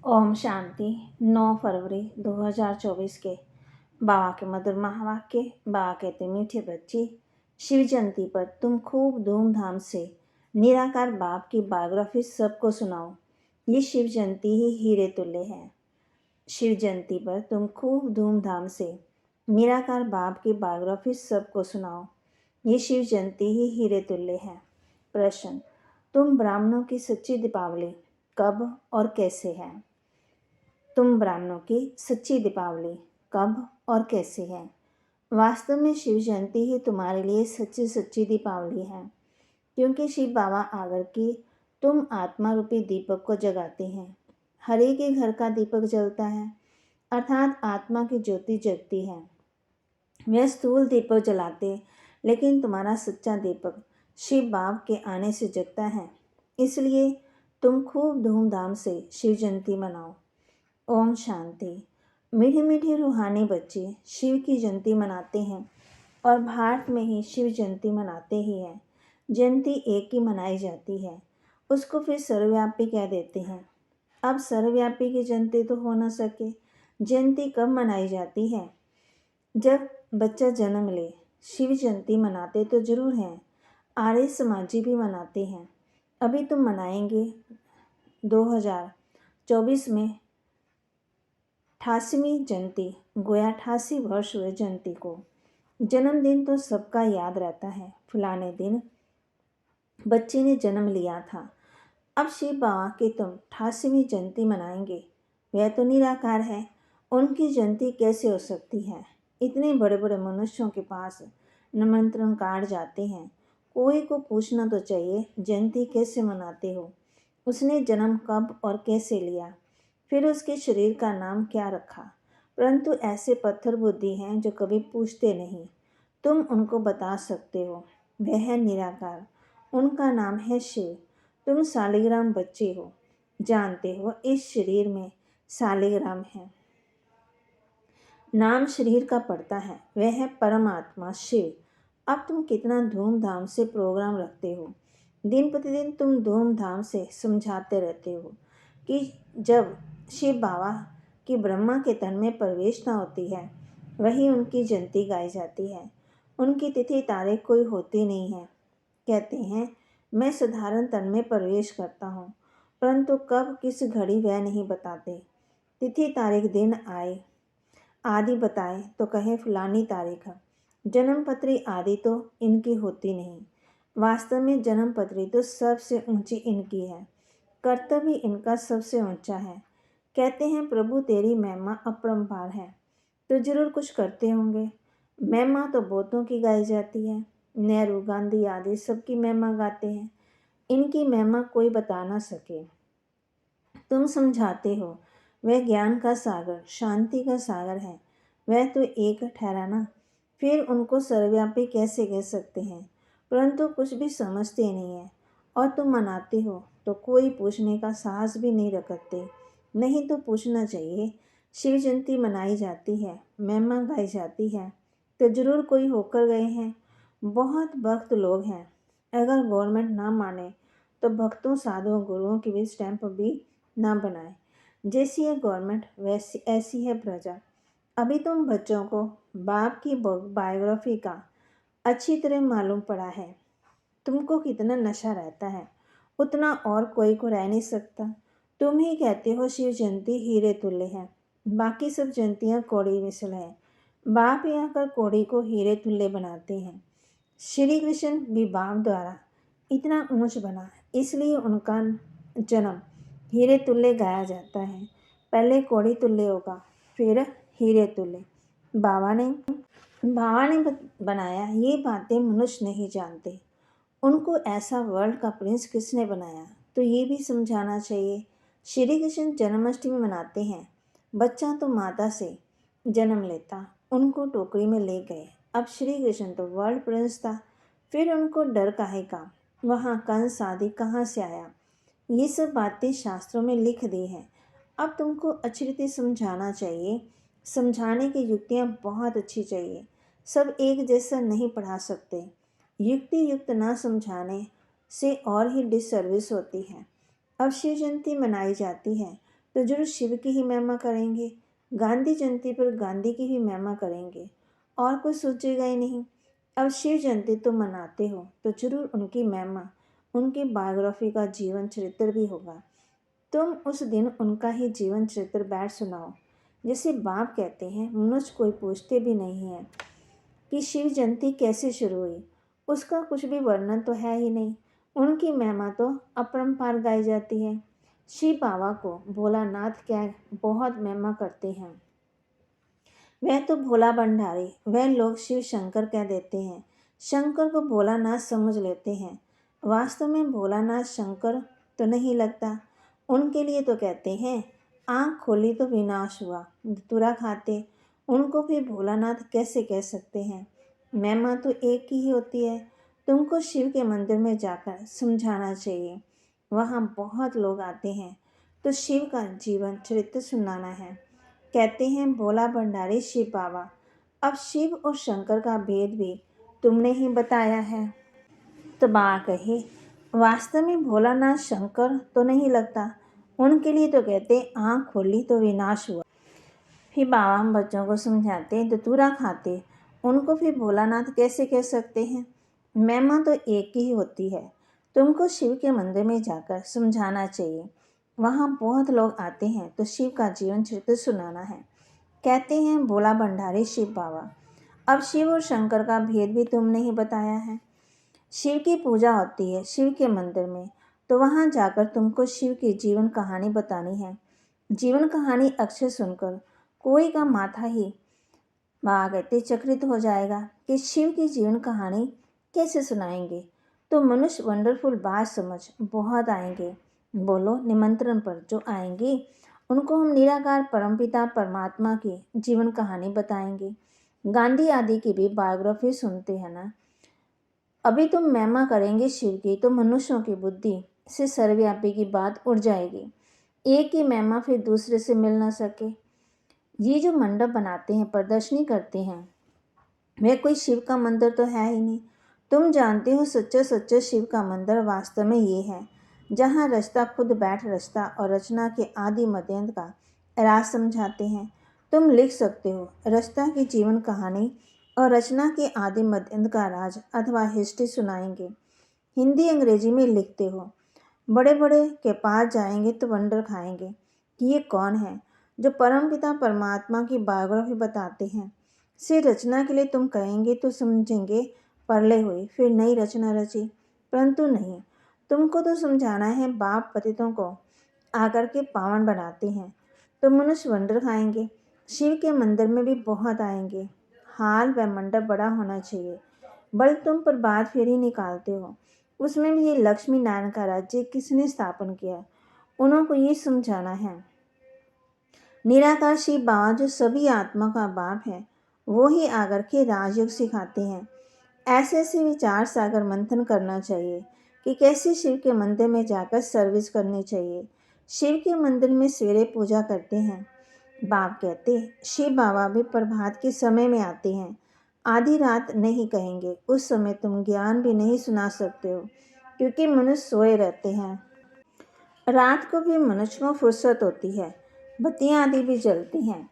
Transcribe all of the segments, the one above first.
ओम शांति। 9 फरवरी 2024 के बाबा के मधुर महावाक्य। बाबा कहते मीठे बच्चे, शिव जयंती पर तुम खूब धूमधाम से निराकार बाप की बायोग्राफी सबको सुनाओ। ये शिव जयंती ही हीरे तुल्य है। शिव जयंती पर तुम खूब धूमधाम से निराकार बाप की बायोग्राफी सबको सुनाओ। ये शिव जयंती ही हीरे तुल्य है। प्रश्न, तुम ब्राह्मणों की सच्ची दीपावली कब और कैसे है? तुम ब्राह्मणों की सच्ची दीपावली कब और कैसे है? वास्तव में शिव जयंती ही तुम्हारे लिए सच्ची दीपावली है, क्योंकि शिव बाबा आकर की तुम आत्मा रूपी दीपक को जगाते हैं। हर एक के घर का दीपक जलता है, अर्थात आत्मा की ज्योति जगती है। वह स्थूल दीपक जलाते, लेकिन तुम्हारा सच्चा दीपक शिव बाप के आने से जगता है। इसलिए तुम खूब धूमधाम से शिव जयंती मनाओ। ओम शांति। मीठे मीठे रूहानी बच्चे शिव की जयंती मनाते हैं और भारत में ही शिव जयंती मनाते ही हैं। जयंती एक ही मनाई जाती है, उसको फिर सर्वव्यापी कह देते हैं। अब सर्वव्यापी की जयंती तो हो न सके। जयंती कब मनाई जाती है? जब बच्चा जन्म ले। शिव जयंती मनाते तो जरूर हैं, आर्य समाजी भी मनाते हैं। अभी तुम मनाएंगे 2024 में 88वीं जयंती, गोया 88 वर्ष हुए जयंती को। जन्मदिन तो सबका याद रहता है, फलाने दिन बच्चे ने जन्म लिया था। अब शिव बाबा की तुम 88वीं जयंती मनाएंगे। वह तो निराकार है, उनकी जयंती कैसे हो सकती है? इतने बड़े बड़े मनुष्यों के पास निमंत्रण कार्ड जाते हैं, कोई को पूछना तो चाहिए जयंती कैसे मनाते हो, उसने जन्म कब और कैसे लिया, फिर उसके शरीर का नाम क्या रखा। परंतु ऐसे पत्थर बुद्धि हैं जो कभी पूछते नहीं। तुम उनको बता सकते हो, वह है निराकार, उनका नाम है शिव। तुम शालिग्राम बच्चे हो, जानते हो इस शरीर में शालिग्राम है, नाम शरीर का पड़ता है, वह है परमात्मा शिव। अब तुम कितना धूमधाम से प्रोग्राम रखते हो। दिन प्रतिदिन तुम धूमधाम से समझाते रहते हो कि जब शिव बाबा की ब्रह्मा के तन में प्रवेशता होती है, वही उनकी जयंती गाई जाती है। उनकी तिथि तारीख कोई होती नहीं है। कहते हैं मैं साधारण तन में प्रवेश करता हूँ, परंतु कब किस घड़ी वह नहीं बताते। तिथि तारीख दिन आए आदि बताए तो कहें फलानी तारीख है। जन्म पत्री आदि तो इनकी होती नहीं। वास्तव में जन्म पत्री तो सबसे ऊंची इनकी है, कर्तव्य इनका सबसे ऊंचा है। कहते हैं प्रभु तेरी महिमा अपरंपार है, तो जरूर कुछ करते होंगे। महिमा तो बहुतों की गाई जाती है, नेहरू गांधी आदि सबकी महिमा गाते हैं, इनकी महिमा कोई बता ना सके। तुम समझाते हो वह ज्ञान का सागर, शांति का सागर है, वह तो एक ठहराना, फिर उनको सर्वव्यापी कैसे कह सकते हैं? परंतु कुछ भी समझते नहीं है और तुम मनाते हो तो कोई पूछने का साहस भी नहीं रखते। नहीं तो पूछना चाहिए। शिव जयंती मनाई जाती है, महिमा गाई जाती है, तो जरूर कोई होकर गए हैं। बहुत भक्त लोग हैं। अगर गवर्नमेंट ना माने तो भक्तों साधुओं गुरुओं की भी स्टैंप भी ना बनाए। जैसी है गवर्नमेंट वैसी ऐसी है प्रजा। अभी तुम बच्चों को बाप की बायोग्राफी का अच्छी तरह मालूम पड़ा है। तुमको कितना नशा रहता है, उतना और कोई को रह नहीं सकता। तुम ही कहते हो शिव जयंती हीरे तुल्य है, बाकी सब जयंतियाँ कौड़ी मिसल है। बाप यहाँ कर कौड़ी को हीरे तुल्य बनाते हैं। श्री कृष्ण भी बाप द्वारा इतना ऊंच बना, इसलिए उनका जन्म हीरे तुल्य गाया जाता है। पहले कौड़ी तुल्य होगा, फिर हीरे तुल्य। बाबा ने बनाया, ये बातें मनुष्य नहीं जानते। उनको ऐसा वर्ल्ड का प्रिंस किसने बनाया, तो ये भी समझाना चाहिए। श्री कृष्ण जन्माष्टमी मनाते हैं। बच्चा तो माता से जन्म लेता, उनको टोकरी में ले गए। अब श्री कृष्ण तो वर्ल्ड प्रिंस था, फिर उनको डर काहे का, वहाँ कंस आदि कहाँ से आया। ये सब बातें शास्त्रों में लिख दी हैं। अब तुमको अच्छी रीति समझाना चाहिए। समझाने की युक्तियाँ बहुत अच्छी चाहिए। सब एक जैसा नहीं पढ़ा सकते। युक्ति युक्त ना समझाने से और ही डिसर्विस होती है। अब शिव जयंती मनाई जाती है, तो जरूर शिव की ही महिमा करेंगे। गांधी जयंती पर गांधी की ही महिमा करेंगे, और कुछ सोचेगा ही नहीं। अब शिव जयंती तुम मनाते हो तो जरूर उनकी महिमा, उनकी बायोग्राफी का जीवन चरित्र भी होगा। तुम उस दिन उनका ही जीवन चरित्र बैठ सुनाओ। जैसे बाप कहते हैं, मनुष्य कोई पूछते भी नहीं है कि शिव जयंती कैसे शुरू हुई, उसका कुछ भी वर्णन तो है ही नहीं। उनकी महिमा तो अपरंपार गाई जाती है। शिव बाबा को भोलानाथ क्या बहुत महिमा करते हैं। वह तो भोला भंडारी, वह लोग शिव शंकर कह देते हैं। शंकर को भोलानाथ समझ लेते हैं। वास्तव में भोलानाथ शंकर तो नहीं लगता। उनके लिए तो कहते हैं, आँख खोली तो विनाश हुआ, धतूरा खाते। उनको भी भोलानाथ कैसे कह सकते हैं। महिमा तो एक ही होती है। तुमको शिव के मंदिर में जाकर समझाना चाहिए। वहाँ बहुत लोग आते हैं तो शिव का जीवन चरित्र सुनाना है। कहते हैं भोला भंडारी शिव बाबा। अब शिव और शंकर का भेद भी तुमने ही बताया है। तो बाबा कहे, वास्तव में भोलानाथ शंकर तो नहीं लगता। उनके लिए तो कहते आँख खोली तो विनाश हुआ। फिर बाबा हम बच्चों को समझाते धतूरा खाते। उनको फिर भोलानाथ कैसे कह सकते हैं। महिमा तो एक ही होती है। तुमको शिव के मंदिर में जाकर समझाना चाहिए। वहाँ बहुत लोग आते हैं तो शिव का जीवन चरित्र सुनाना है। कहते हैं भोला भंडारी शिव बाबा। अब शिव और शंकर का भेद भी तुमने ही बताया है। शिव की पूजा होती है शिव के मंदिर में, तो वहाँ जाकर तुमको शिव की जीवन कहानी बतानी है। जीवन कहानी अक्षर सुनकर कोई का माथा ही कहते चकित हो जाएगा कि शिव की जीवन कहानी कैसे सुनाएंगे। तो मनुष्य वंडरफुल बात समझ बहुत आएंगे। बोलो निमंत्रण पर जो आएंगे उनको हम निराकार परमपिता परमात्मा की जीवन कहानी बताएंगे। गांधी आदि की भी बायोग्राफी सुनते हैं ना। अभी तुम महिमा करेंगे शिव की तो मनुष्यों की बुद्धि से सर्वव्यापी की बात उड़ जाएगी। एक की महिमा फिर दूसरे से मिल ना सके। ये जो मंडप बनाते हैं, प्रदर्शनी करते हैं, वह कोई शिव का मंदिर तो है ही नहीं। तुम जानते हो सच्चा सच्चा शिव का मंदिर वास्तव में ये है, जहाँ रचता खुद बैठ रचता और रचना के आदि मध्यंत का राज समझाते हैं। तुम लिख सकते हो रचता की जीवन कहानी और रचना के आदि मध्यंत का राज अथवा हिस्ट्री सुनाएंगे। हिंदी अंग्रेजी में लिखते हो। बड़े बड़े के पास जाएंगे तो वंडर खाएंगे कि ये कौन है जो परमपिता परमात्मा की बायोग्राफी बताते हैं। से रचना के लिए तुम कहेंगे तो समझेंगे परले हुई फिर नई रचना रची, परंतु नहीं। तुमको तो समझाना है बाप पतितों को आकर के पावन बनाते हैं, तो मनुष्य वंडर खाएंगे। शिव के मंदिर में भी बहुत आएंगे। हाल व मंडप बड़ा होना चाहिए। बल तुम पर बात फेरी निकालते हो। उसमें भी ये लक्ष्मी नारायण का राज्य किसने स्थापन किया, उनको ये समझाना है। निराकार शिव बाबा जो सभी आत्मा का बाप है, वो ही आकर के राजयोग सिखाते हैं। ऐसे ऐसे विचार सागर मंथन करना चाहिए कि कैसे शिव के मंदिर में जाकर सर्विस करनी चाहिए। शिव के मंदिर में सवेरे पूजा करते हैं। बाप कहते शिव बाबा भी प्रभात के समय में आते हैं। आधी रात नहीं कहेंगे, उस समय तुम ज्ञान भी नहीं सुना सकते हो, क्योंकि मनुष्य सोए रहते हैं। रात को भी मनुष्य को फुर्सत होती है, बत्तियाँ आदि भी जलती हैं,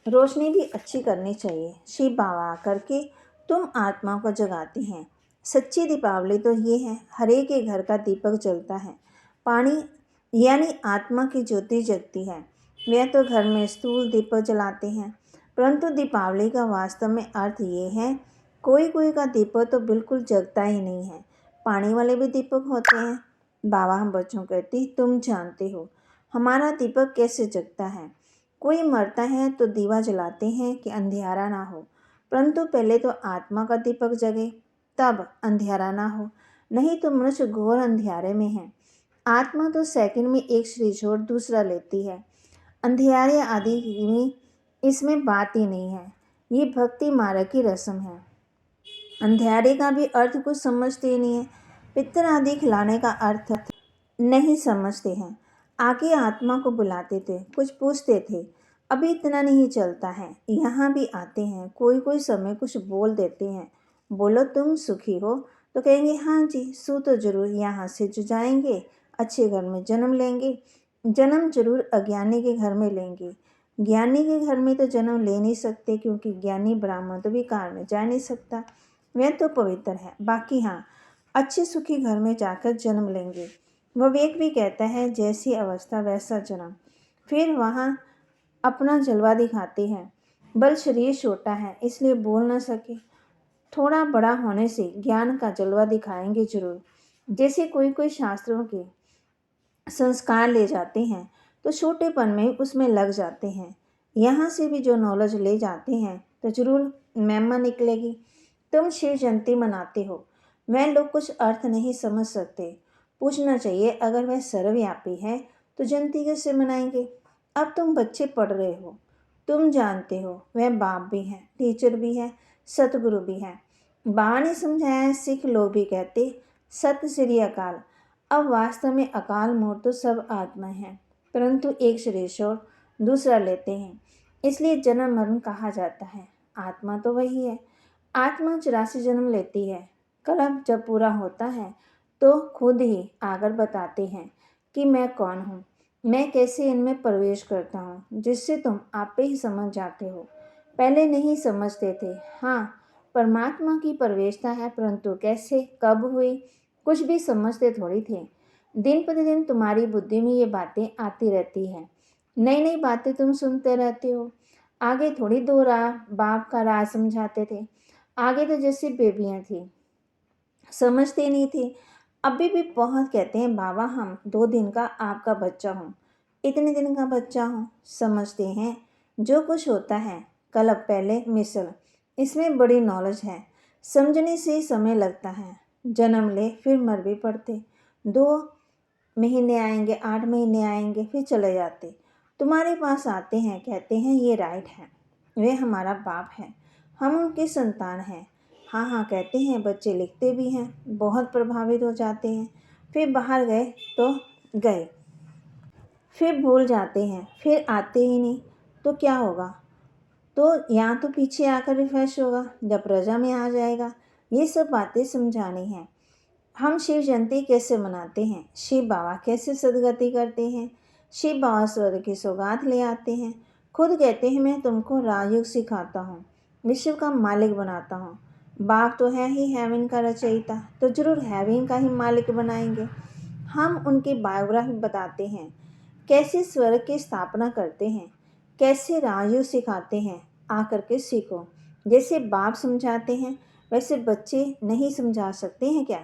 रोशनी भी अच्छी करनी चाहिए। शिव बाबा आकर के तुम आत्मा को जगाते हैं। सच्ची दीपावली तो ये है, हर एक के घर का दीपक जलता है। पानी यानी आत्मा की ज्योति जगती है। वे तो घर में स्थूल दीपक जलाते हैं, परंतु दीपावली का वास्तव में अर्थ ये है, कोई कोई का दीपक तो बिल्कुल जगता ही नहीं है। पानी वाले भी दीपक होते हैं। बाबा हम बच्चों कहती तुम जानते हो हमारा दीपक कैसे जगता है। कोई मरता है तो दीवा जलाते हैं कि अंधियारा ना हो, परंतु पहले तो आत्मा का दीपक जगे तब अंधियारा ना हो, नहीं तो मनुष्य घोर अंधियारे में है। आत्मा तो सेकंड में एक शरीर छोड़ दूसरा लेती है। अंधियारे आदि में इसमें बात ही नहीं है। ये भक्ति मार्ग की रस्म है। अंधियारे का भी अर्थ कुछ समझते ही नहीं है। पितर आदि खिलाने का अर्थ नहीं समझते हैं। आगे आत्मा को बुलाते थे, कुछ पूछते थे। अभी इतना नहीं चलता है। यहाँ भी आते हैं, कोई कोई समय कुछ बोल देते हैं। बोलो तुम सुखी हो तो कहेंगे हाँ जी, सु तो जरूर यहाँ से जो जाएंगे अच्छे घर में जन्म लेंगे। जन्म जरूर अज्ञानी के घर में लेंगे, ज्ञानी के घर में तो जन्म ले नहीं सकते, क्योंकि ज्ञानी ब्राह्मण तो विकार में जा नहीं सकता, वह तो पवित्र है। बाकी हाँ, अच्छे सुखी घर में जाकर जन्म लेंगे। विवेक भी कहता है जैसी अवस्था वैसा जन्म। फिर वहाँ अपना जलवा दिखाते हैं। बल शरीर छोटा है इसलिए बोल न सके, थोड़ा बड़ा होने से ज्ञान का जलवा दिखाएंगे जरूर। जैसे कोई कोई शास्त्रों के संस्कार ले जाते हैं तो छोटेपन में उसमें लग जाते हैं। यहाँ से भी जो नॉलेज ले जाते हैं तो जरूर महिमा निकलेगी। तुम शिव जयंती मनाते हो, वह लोग कुछ अर्थ नहीं समझ सकते। पूछना चाहिए, अगर वह सर्वव्यापी है तो जयंती कैसे मनाएंगे। अब तुम बच्चे पढ़ रहे हो, तुम जानते हो वह बाप भी है, टीचर भी है, सतगुरु भी है। बाबा ने समझाया है, सिख लोग भी कहते सत श्री अकाल। अब वास्तव में अकाल मूर्त तो सब आत्मा है, परंतु एक शरीर छोड़ दूसरा लेते हैं, इसलिए जन्म मरण कहा जाता है। आत्मा तो वही है। आत्मा 84 जन्म लेती है। कलप जब पूरा होता है तो खुद ही आकर बताते हैं कि मैं कौन हूँ, मैं कैसे इनमें प्रवेश करता हूँ, जिससे तुम आपे ही समझ जाते हो। पहले नहीं समझते थे। हाँ, परमात्मा की प्रवेशता है, परंतु कैसे कब हुई कुछ भी समझते थोड़ी थे। दिन प्रतिदिन तुम्हारी बुद्धि में ये बातें आती रहती हैं, नई नई बातें तुम सुनते रहते हो। आगे थोड़ी दो राह बाप का राह समझाते थे। आगे तो जैसी बेबियाँ थी, समझते नहीं थे। अभी भी बहुत कहते हैं, बाबा हम 2 दिन का आपका बच्चा हूँ, इतने दिन का बच्चा हूँ। समझते हैं जो कुछ होता है कलप पहले मिसल, इसमें बड़ी नॉलेज है। समझने से समय लगता है। जन्म ले फिर मर भी पड़ते। 2 महीने आएंगे, 8 महीने आएंगे, फिर चले जाते। तुम्हारे पास आते हैं, कहते हैं ये राइट है, वे हमारा बाप है, हम उनके संतान हैं। हाँ हाँ कहते हैं, बच्चे लिखते भी हैं, बहुत प्रभावित हो जाते हैं। फिर बाहर गए तो गए, फिर भूल जाते हैं, फिर आते ही नहीं तो क्या होगा। तो यहाँ तो पीछे आकर रिफ्रेश होगा, जब प्रजा में आ जाएगा। ये सब बातें समझानी हैं। हम शिव जयंती कैसे मनाते हैं, शिव बाबा कैसे सदगति करते हैं। शिव बाबा स्वर्ग की सौगात ले आते हैं। खुद कहते हैं मैं तुमको राजयोग सिखाता हूँ, विश्व का मालिक बनाता हूँ। बाप तो है ही हेवन का रचयिता, तो जरूर हेवन का ही मालिक बनाएंगे। हम उनकी बायोग्राफी बताते हैं, कैसे स्वर्ग की स्थापना करते हैं, कैसे राजयोग सिखाते हैं। आकर के सीखो। जैसे बाप समझाते हैं वैसे बच्चे नहीं समझा सकते हैं क्या।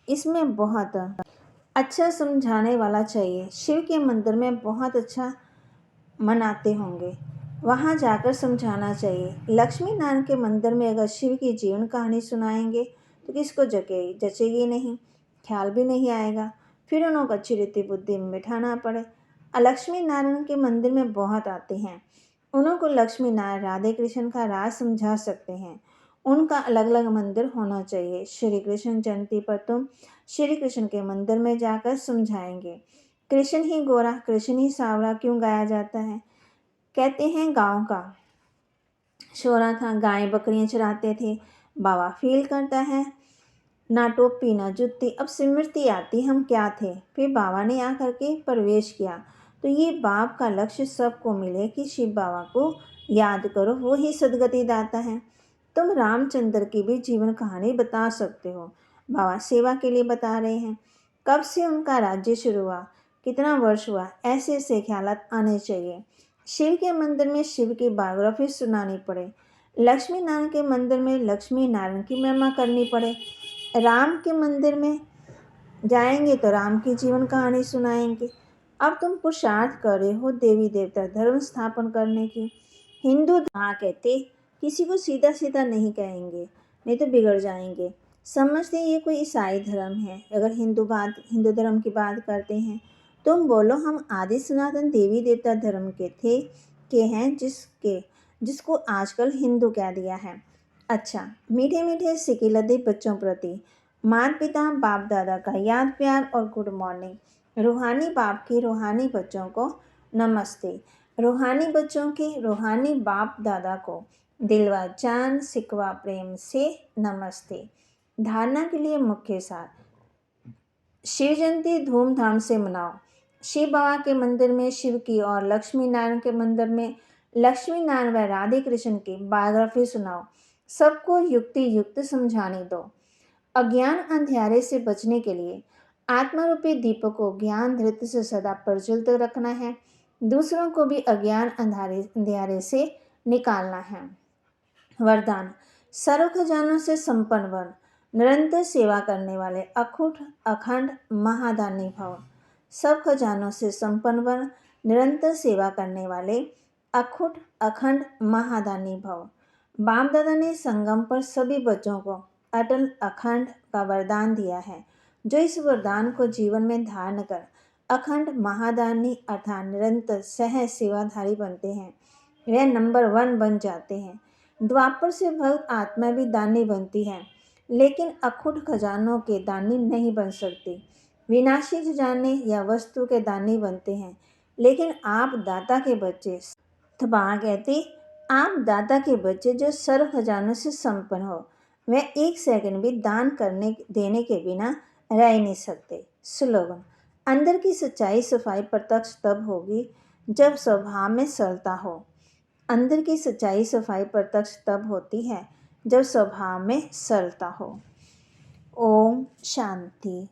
इसमें बहुत अच्छा समझाने वाला चाहिए। शिव के मंदिर में बहुत अच्छा मनाते होंगे, वहाँ जाकर समझाना चाहिए। लक्ष्मी नारायण के मंदिर में अगर शिव की जीवन कहानी सुनाएंगे तो किसको जचेगी नहीं, ख्याल भी नहीं आएगा। फिर उनको अच्छी रीति बुद्धि में बिठाना पड़े। लक्ष्मी नारायण के मंदिर में बहुत आते हैं, उनको लक्ष्मी नारायण राधे कृष्ण का राज समझा सकते हैं। उनका अलग अलग मंदिर होना चाहिए। श्री कृष्ण जयंती पर तुम श्री कृष्ण के मंदिर में जाकर समझाएंगे। कृष्ण ही गोरा, कृष्ण ही सावरा क्यों गाया जाता है। कहते हैं गांव का शोरा था, गाय बकरियां चराते थे। बाबा फील करता है, ना टोपी ना जुत्ती, अब स्मृति आती हम क्या थे। फिर बाबा ने आकर के प्रवेश किया। तो ये बाप का लक्ष्य सबको मिले कि शिव बाबा को याद करो, वो ही सदगति दाता है। तुम रामचंद्र की भी जीवन कहानी बता सकते हो, बाबा सेवा के लिए बता रहे हैं। कब से उनका राज्य शुरू हुआ, कितना वर्ष हुआ, ऐसे ऐसे ख्यालात आने चाहिए। शिव के मंदिर में शिव की बायोग्राफी सुनानी पड़े। लक्ष्मी नारायण के मंदिर में लक्ष्मी नारायण की महिमा करनी पड़े। राम के मंदिर में जाएंगे तो राम की जीवन कहानी सुनाएंगे। अब तुम पुरुषार्थ कर रहे हो देवी देवता धर्म स्थापन करने की। हिंदू हाँ कहते, किसी को सीधा सीधा नहीं कहेंगे, नहीं तो बिगड़ जाएंगे। समझते ये कोई ईसाई धर्म है। अगर हिंदू धर्म की बात करते हैं, तुम बोलो हम आदि सनातन देवी देवता धर्म के हैं, जिसको आजकल हिंदू कह दिया है। अच्छा, मीठे मीठे सिके लदे बच्चों प्रति माता पिता बाप दादा का याद प्यार और गुड मॉर्निंग। रूहानी बाप के रूहानी बच्चों को नमस्ते। रूहानी बच्चों के रूहानी बाप दादा को दिलवा जान सिकवा प्रेम से नमस्ते। धारणा के लिए मुख्य सार, शिव जयंती धूमधाम से मनाओ। शिव बाबा के मंदिर में शिव की और लक्ष्मी नारायण के मंदिर में लक्ष्मी नारायण व राधे कृष्ण की बायोग्राफी सुनाओ। सबको युक्ति युक्त समझाने दो। अज्ञान अंधियारे से बचने के लिए आत्मरूपी दीपक को ज्ञान धृत से सदा प्रज्वलित रखना है। दूसरों को भी अज्ञान अंधियारे से निकालना है। वरदान, सर्व खजानों से संपन्न बन, निरंतर सेवा करने वाले अखुट अखंड महादानी भव। सब खजानों से संपन्न बन, निरंतर सेवा करने वाले अखुट अखंड महादानी भव। बाप दादा ने संगम पर सभी बच्चों को अटल अखंड का वरदान दिया है। जो इस वरदान को जीवन में धारण कर अखंड महादानी अर्थात निरंतर सह सेवाधारी बनते हैं, वे नंबर 1 बन जाते हैं। द्वापर से भक्त आत्मा भी दानी बनती है, लेकिन अखुट खजानों के दानी नहीं बन सकती। विनाशी खजाने या वस्तु के दानी बनते हैं, लेकिन आप दाता के बच्चे थपा कहती, आप दाता के बच्चे जो सर्व खजानों से संपन्न हो, वे 1 सेकंड भी दान करने देने के बिना रह ही नहीं सकते। स्लोगन, अंदर की सच्चाई सफाई प्रत्यक्ष तब होगी जब स्वभाव में सरलता हो। अंदर की सच्चाई सफाई प्रत्यक्ष तब होती है जब स्वभाव में सरलता हो। ओम शांति।